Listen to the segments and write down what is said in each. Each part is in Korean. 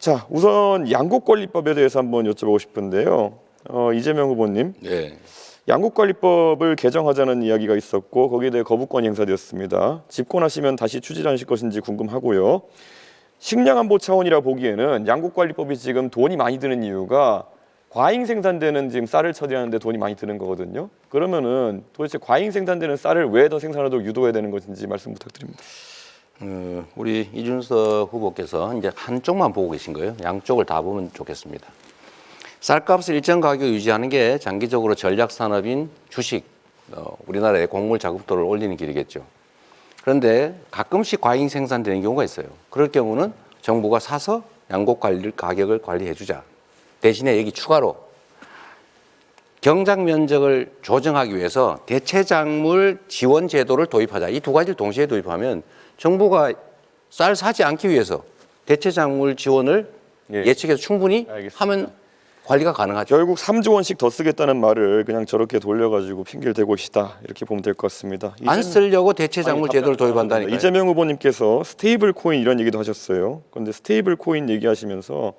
자, 우선 양국관리법에 대해서 한번 여쭤보고 싶은데요. 이재명 후보님, 네. 양국관리법을 개정하자는 이야기가 있었고 거기에 대해 거부권이 행사되었습니다. 집권하시면 다시 추진하실 것인지 궁금하고요. 식량안보 차원이라 보기에는 양국관리법이 지금 돈이 많이 드는 이유가 과잉 생산되는 지금 쌀을 처리하는데 돈이 많이 드는 거거든요. 그러면은 도대체 과잉 생산되는 쌀을 왜 더 생산하도록 유도해야 되는 것인지 말씀 부탁드립니다. 우리 이준석 후보께서 이제 한쪽만 보고 계신 거예요. 양쪽을 다 보면 좋겠습니다. 쌀값을 일정 가격 유지하는 게 장기적으로 전략 산업인 주식, 우리나라의 곡물 자급도를 올리는 길이겠죠. 그런데 가끔씩 과잉 생산되는 경우가 있어요. 그럴 경우는 정부가 사서 양곡 가격을 관리해 주자. 대신에 여기 추가로 경작 면적을 조정하기 위해서 대체작물 지원 제도를 도입하자. 이 두 가지를 동시에 도입하면 정부가 쌀 사지 않기 위해서 대체작물 지원을 예측해서 충분히 알겠습니다. 하면 관리가 가능하죠. 결국 3조 원씩 더 쓰겠다는 말을 그냥 저렇게 돌려가지고 핑계를 대고 계시다 이렇게 보면 될 것 같습니다. 안 쓰려고 대체작물 제도를 도입한다니까요. 이재명 후보님께서 스테이블 코인 이런 얘기도 하셨어요. 그런데 스테이블 코인 얘기하시면서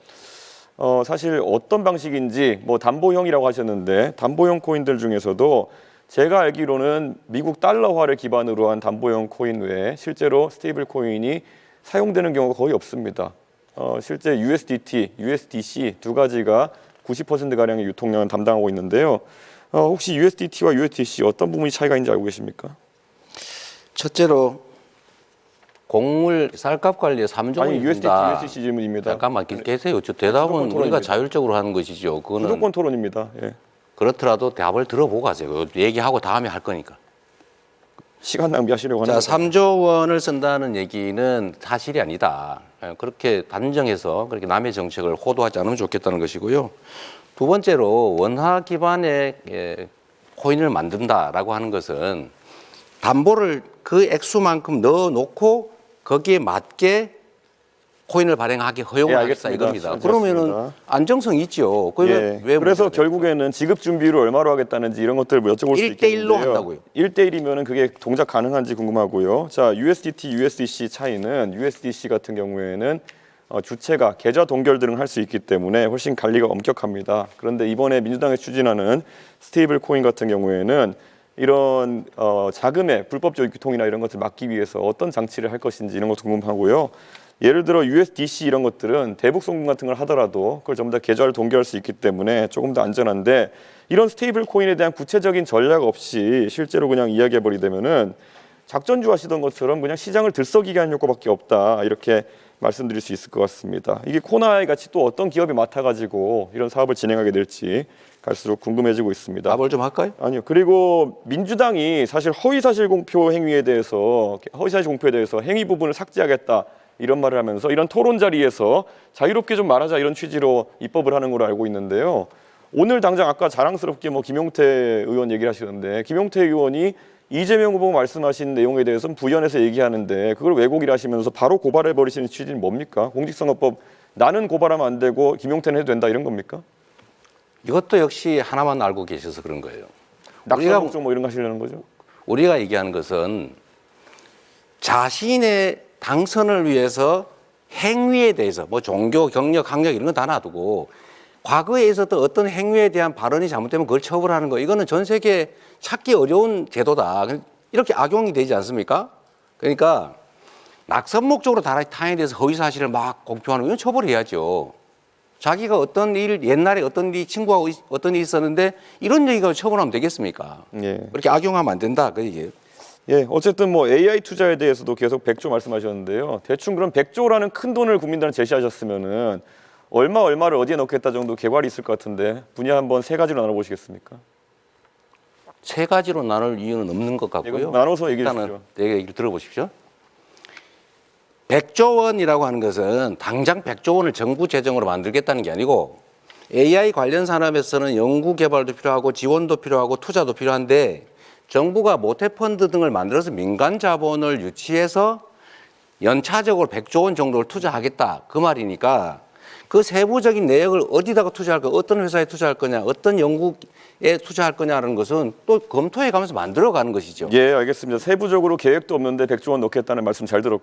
사실 어떤 방식인지 뭐 담보형이라고 하셨는데 담보형 코인들 중에서도 제가 알기로는 미국 달러화를 기반으로 한 담보형 코인 외에 실제로 스테이블 코인이 사용되는 경우가 거의 없습니다. 실제 USDT, USDC 두 가지가 90%가량의 유통량을 담당하고 있는데요. 혹시 USDT와 USDC 어떤 부분이 차이가 있는지 알고 계십니까? 첫째로 곡물 쌀값 관리에 3조 원이 아니, USDT, 든다. USDC 질문입니다. 잠깐만 계세요. 저 대답은 토론입니다. 우리가 자율적으로 하는 것이죠. 그거는 무조건 토론입니다. 예. 그렇더라도 답을 들어보고 가세요. 얘기하고 다음에 할 거니까. 시간 낭비하시려고 하는 자, 거죠. 3조 원을 쓴다는 얘기는 사실이 아니다. 그렇게 단정해서 그렇게 남의 정책을 호도하지 않으면 좋겠다는 것이고요. 두 번째로 원화 기반의 코인을 만든다라고 하는 것은 담보를 그 액수만큼 넣어놓고 거기에 맞게 코인을 발행하기 허용을 하겠다 이겁니다. 그러면은 안정성이 있죠. 왜 그래서 결국에는 지급 준비를 얼마로 하겠다는지 이런 것들을 여쭤볼 수 있겠는데요. 1대1로 한다고요. 1대1이면 그게 동작 가능한지 궁금하고요. 자, USDT, USDC 차이는 USDC 같은 경우에는 주체가 계좌 동결 등을 할 수 있기 때문에 훨씬 관리가 엄격합니다. 그런데 이번에 민주당이 추진하는 스테이블 코인 같은 경우에는 이런 자금의 불법적 유통이나 이런 것을 막기 위해서 어떤 장치를 할 것인지 이런 것도 궁금하고요. 예를 들어 USDC 이런 것들은 대북 송금 같은 걸 하더라도 그걸 전부 다 계좌를 동결할 수 있기 때문에 조금 더 안전한데 이런 스테이블 코인에 대한 구체적인 전략 없이 실제로 그냥 이야기해버리되면은 작전주 하시던 것처럼 그냥 시장을 들썩이게 하는 효과밖에 없다 이렇게 말씀드릴 수 있을 것 같습니다. 이게 코나이 같이 또 어떤 기업이 맡아가지고 이런 사업을 진행하게 될지 갈수록 궁금해지고 있습니다. 답을 좀 할까요? 아니요. 그리고 민주당이 사실 허위사실 공표 행위에 대해서 허위사실 공표에 대해서 행위 부분을 삭제하겠다 이런 말을 하면서 이런 토론 자리에서 자유롭게 좀 말하자 이런 취지로 입법을 하는 걸로 알고 있는데요. 오늘 당장 아까 자랑스럽게 뭐 김용태 의원 얘기를 하시는데 김용태 의원이 이재명 후보 말씀하신 내용에 대해서는 부연해서 얘기하는데 그걸 왜곡이라 하시면서 바로 고발해 버리시는 취지는 뭡니까? 공직선거법 나는 고발하면 안 되고 김용태는 해도 된다 이런 겁니까? 이것도 역시 하나만 알고 계셔서 그런 거예요. 낙선목적 뭐 이런 거 하시려는 거죠? 우리가 얘기하는 것은 자신의 당선을 위해서 행위에 대해서 뭐 종교, 경력, 학력 이런 건 다 놔두고 과거에 있었던 어떤 행위에 대한 발언이 잘못되면 그걸 처벌하는 거 이거는 전 세계 찾기 어려운 제도다. 이렇게 악용이 되지 않습니까? 그러니까 낙선 목적으로 타인에 대해서 허위 사실을 막 공표하는 건 처벌해야죠. 자기가 어떤 일 옛날에 어떤 일 친구하고 어떤 일이 있었는데 이런 얘기가 처벌하면 되겠습니까? 예. 그렇게 악용하면 안 된다 그 얘기예요. 예, 어쨌든 뭐 AI 투자에 대해서도 계속 100조 말씀하셨는데요. 대충 그럼 100조라는 큰 돈을 국민들한테 제시하셨으면은 얼마를 어디에 넣겠다 정도 개괄이 있을 것 같은데 분야 한번 세 가지로 나눠보시겠습니까? 세 가지로 나눌 이유는 없는 것 같고요. 나눠서 얘기해 일단은 주시죠. 내 얘기를 들어보십시오. 100조 원이라고 하는 것은 당장 100조 원을 정부 재정으로 만들겠다는 게 아니고 AI 관련 산업에서는 연구 개발도 필요하고 지원도 필요하고 투자도 필요한데 정부가 모태펀드 등을 만들어서 민간 자본을 유치해서 연차적으로 100조 원 정도를 투자하겠다 그 말이니까 그 세부적인 내역을 어디다가 투자할 거, 어떤 회사에 투자할 거냐, 어떤 연구에 투자할 거냐라는 것은 또 검토해 가면서 만들어가는 것이죠. 예, 알겠습니다. 세부적으로 계획도 없는데 100조 원 넣겠다는 말씀 잘 들었고